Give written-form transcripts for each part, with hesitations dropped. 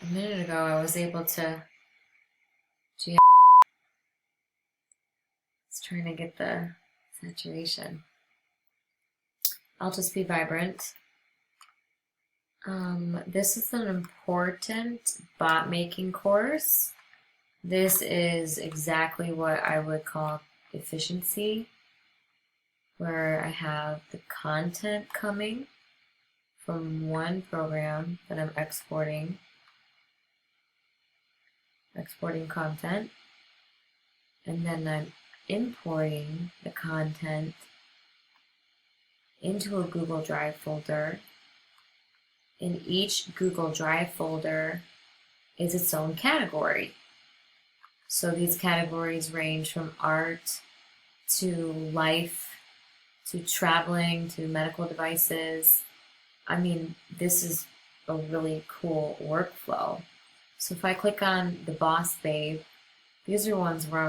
a minute ago I was able to, gee, it's trying to get the saturation. I'll just be vibrant. This is an important bot making course. This is exactly what I would call efficiency, where I have the content coming from one program that I'm exporting content, and then I'm importing the content into a Google Drive folder. In each Google Drive folder is its own category. So these categories range from art to life to traveling to medical devices. I mean, this is a really cool workflow. So if I click on the Boss Babe, these are ones where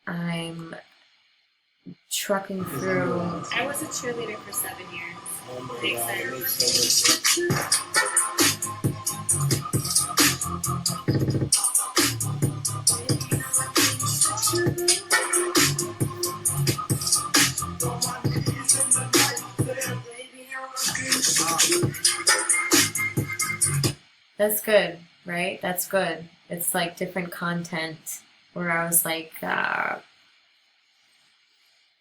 I'm trucking through. I was a cheerleader for 7 years. Oh my Big God, fan. that makes so much sense. That's good, right? That's good. It's like different content where I was like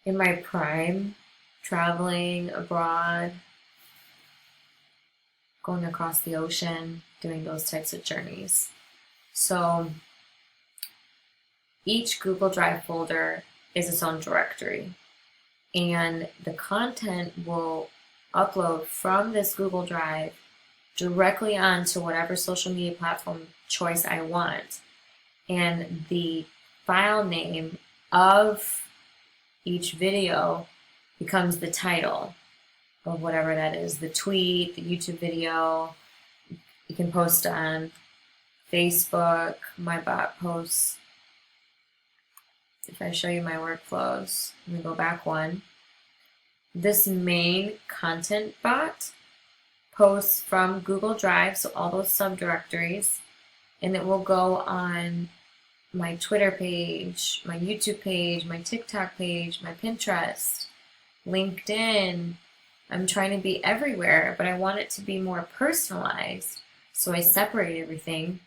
in my prime, traveling abroad, going across the ocean, doing those types of journeys. So each Google Drive folder is its own directory, and the content will upload from this Google Drive directly onto whatever social media platform choice I want. And the file name of each video becomes the title of whatever that is, the tweet, the YouTube video. You can post on Facebook, my bot posts. If I show you my workflows, let me go back one. This main content bot posts from Google Drive, so all those subdirectories, and it will go on my Twitter page, my YouTube page, my TikTok page, my Pinterest, LinkedIn. I'm trying to be everywhere, but I want it to be more personalized, so I separate everything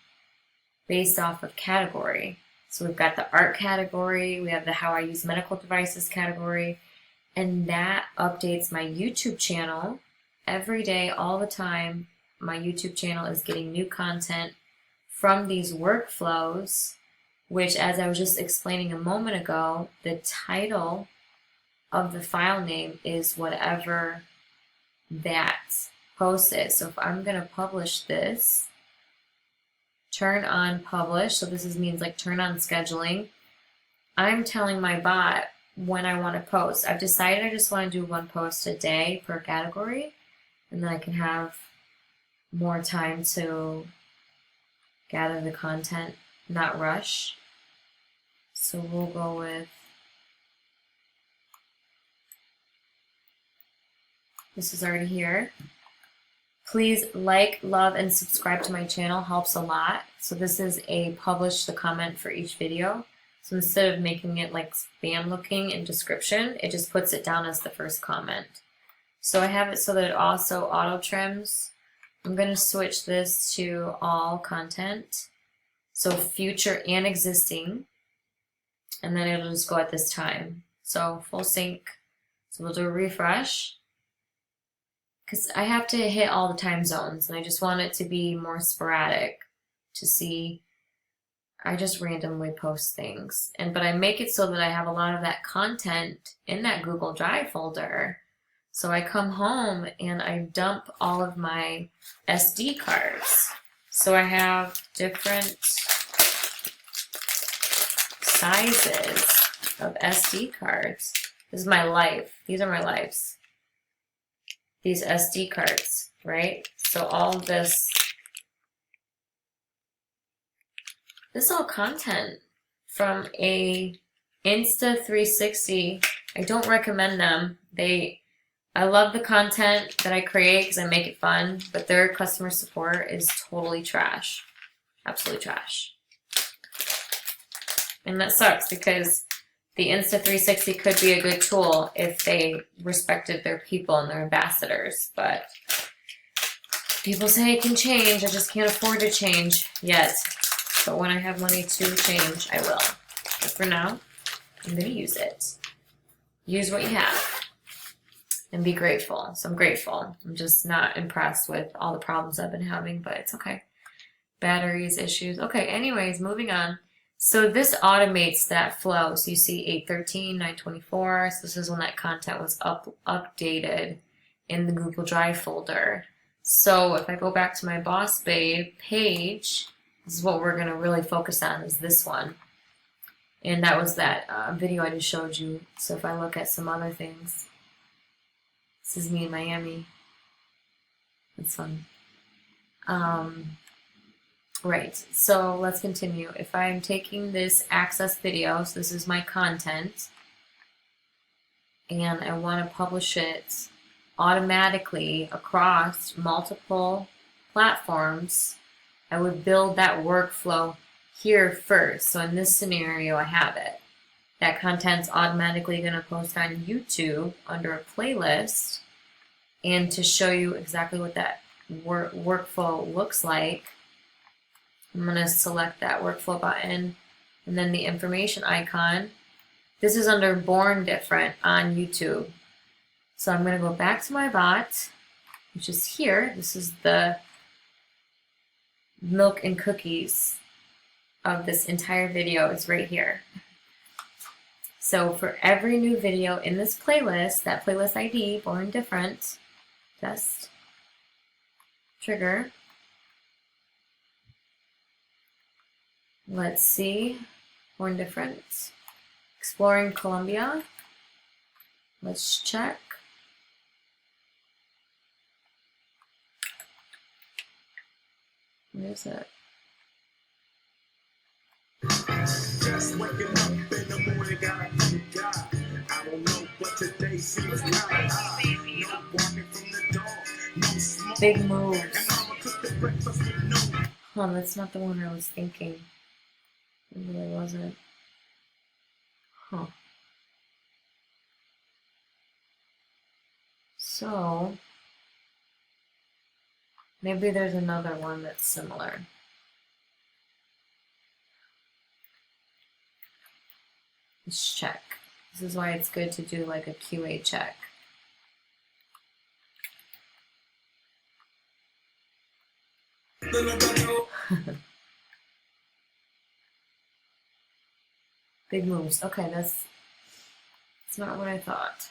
based off of category. So we've got the art category, we have the how I use medical devices category, and that updates my YouTube channel every day, all the time. My YouTube channel is getting new content from these workflows, which, as I was just explaining a moment ago, the title of the file name is whatever that post is. So if I'm going to publish this, turn on publish, so this means like turn on scheduling, I'm telling my bot when I want to post. I've decided I just want to do one post a day per category, and then I can have more time to gather the content, not rush. So we'll go with, this is already here. Please like, love, and subscribe to my channel, helps a lot. So this is a publish the comment for each video. So instead of making it like spam looking in description, it just puts it down as the first comment. So I have it so that it also auto trims. I'm going to switch this to all content, so future and existing, and then it'll just go at this time. So full sync. So we'll do a refresh, because I have to hit all the time zones, and I just want it to be more sporadic to see. I just randomly post things, but I make it so that I have a lot of that content in that Google Drive folder. So I come home and I dump all of my SD cards. So I have different sizes of SD cards. This is my life. These are my lives. These SD cards, right? So all of this is all content from a Insta360. I don't recommend them. I love the content that I create because I make it fun, but their customer support is totally trash. Absolutely trash. And that sucks because the Insta360 could be a good tool if they respected their people and their ambassadors, but people say it can change. I just can't afford to change yet. But when I have money to change, I will. But for now, I'm going to use it. Use what you have. And be grateful. So I'm grateful. I'm just not impressed with all the problems I've been having, but it's okay. Batteries, issues. Okay, anyways, moving on. So this automates that flow. So you see 813, 924. So this is when that content was updated in the Google Drive folder. So if I go back to my Boss Babe page, this is what we're going to really focus on, is this one. And that was that video I just showed you. So if I look at some other things, this is me in Miami. That's fun. Right, so let's continue. If I'm taking this access video, so this is my content, and I want to publish it automatically across multiple platforms, I would build that workflow here first. So in this scenario, I have it. That content's automatically going to post on YouTube under a playlist. And to show you exactly what that workflow looks like, I'm going to select that workflow button and then the information icon. This is under Born Different on YouTube. So I'm going to go back to my bot, which is here. This is the milk and cookies of this entire video. It's right here. So for every new video in this playlist, that playlist ID, Born Different, just trigger. Let's see. Born Different. Exploring Colombia. Let's check. Where is it? Just waking up in the morning, gotta thank God. I don't know, but today seems kind of high. No walking from the dog, no smoke. Big moves. And I'ma cook the breakfast with no. Huh, that's not the one I was thinking. It really wasn't. Huh. So, maybe there's another one that's similar. Let's check. This is why it's good to do like a QA check. Big moves. Okay, that's not what I thought.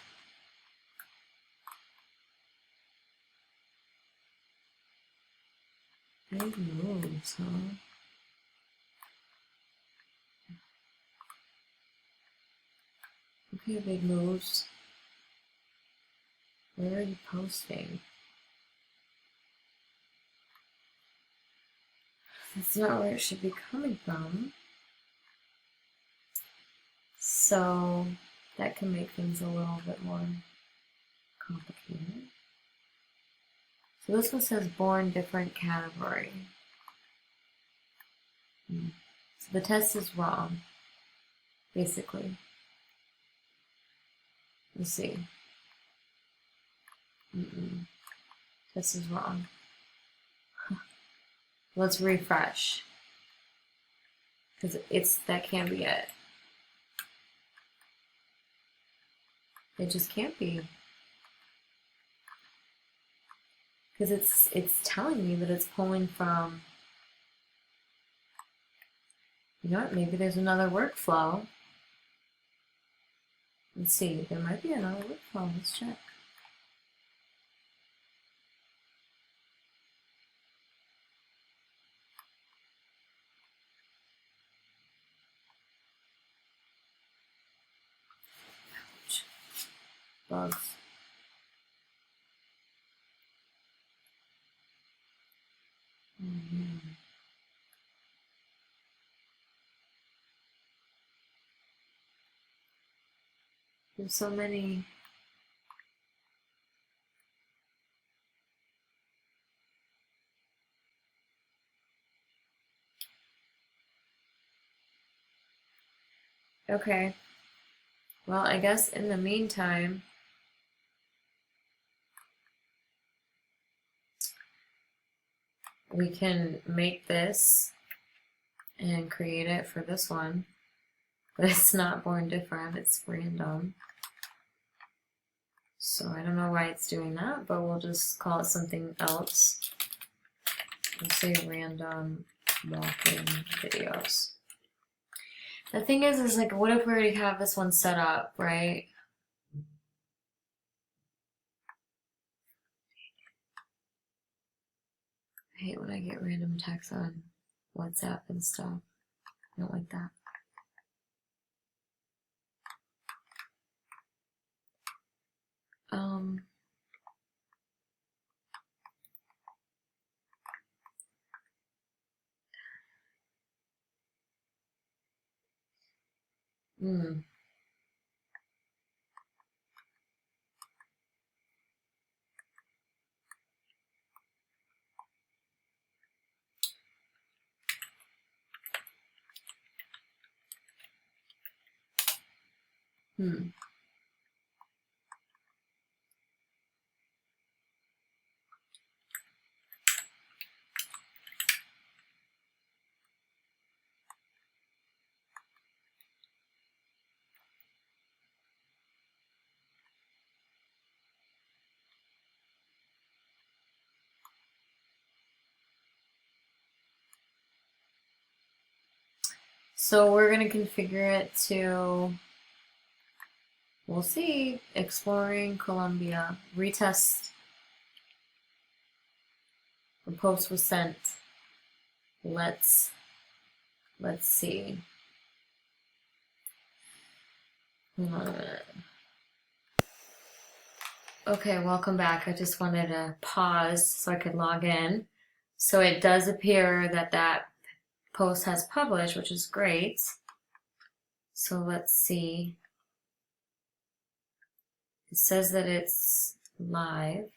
Big moves, huh? Okay, big moves. Where are you posting? That's not where it should be coming from. So that can make things a little bit more complicated. So this one says Born Different category. So the test is wrong, basically. Let's see. This is wrong. Let's refresh. Because that can't be it. It just can't be. Because it's telling me that it's pulling from, you know what, maybe there's another workflow. Let's see, there might be another workflow. Let's check. Ouch. Bugs. There's so many Okay. Well, I guess in the meantime, we can make this and create it for this one. But it's not born different, it's random. So I don't know why it's doing that, but we'll just call it something else. We'll say random walking videos. The thing is like, what if we already have this one set up, right? I hate when I get random text on WhatsApp and stuff. I don't like that. Hmm. Hmm. So we're going to configure it to, we'll see, exploring Colombia. Retest. The post was sent. Let's see. Hold on a minute. Okay, welcome back. I just wanted to pause so I could log in. So it does appear that that post has published, which is great. So let's see. It says that it's live.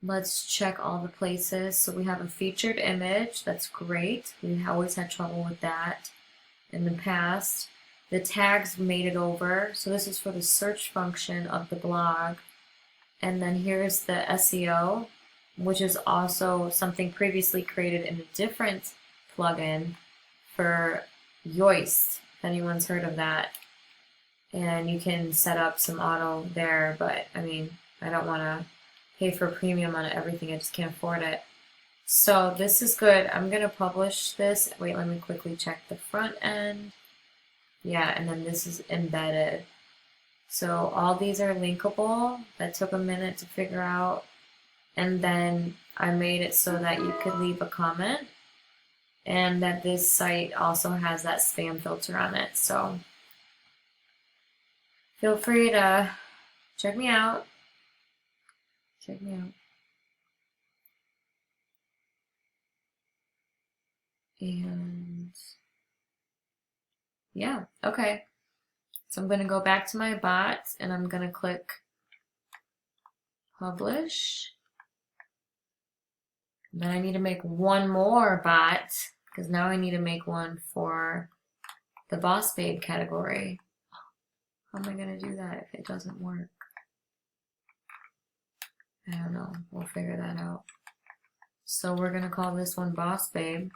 Let's check all the places. So we have a featured image. That's great. We always had trouble with that in the past. The tags made it over. So this is for the search function of the blog. And then here's the SEO, which is also something previously created in a different plugin for Yoast, if anyone's heard of that. And you can set up some auto there, but I mean, I don't want to pay for premium on everything. I just can't afford it. So this is good. I'm going to publish this. Wait, let me quickly check the front end. Yeah, and then this is embedded. So all these are linkable. That took a minute to figure out. And then I made it so that you could leave a comment. And that this site also has that spam filter on it. So feel free to check me out. Check me out. And yeah, okay. So I'm going to go back to my bot and I'm going to click publish. And then I need to make one more bot because now I need to make one for the Boss Babe category. How am I going to do that if it doesn't work? I don't know. We'll figure that out. So we're going to call this one Boss Babe.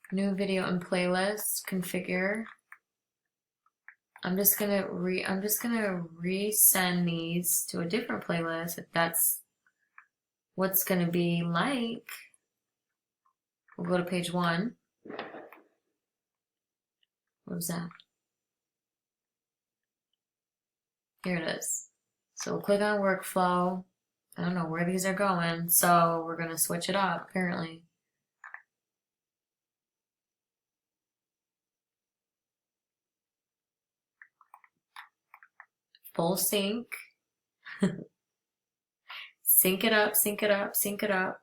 New video and playlist, configure. I'm just gonna resend these to a different playlist if that's what's gonna be like. We'll go to page 1. What was that? Here it is. So we'll click on workflow. I don't know where these are going, so we're gonna switch it up apparently. Full sync. Sync it up, sync it up, sync it up.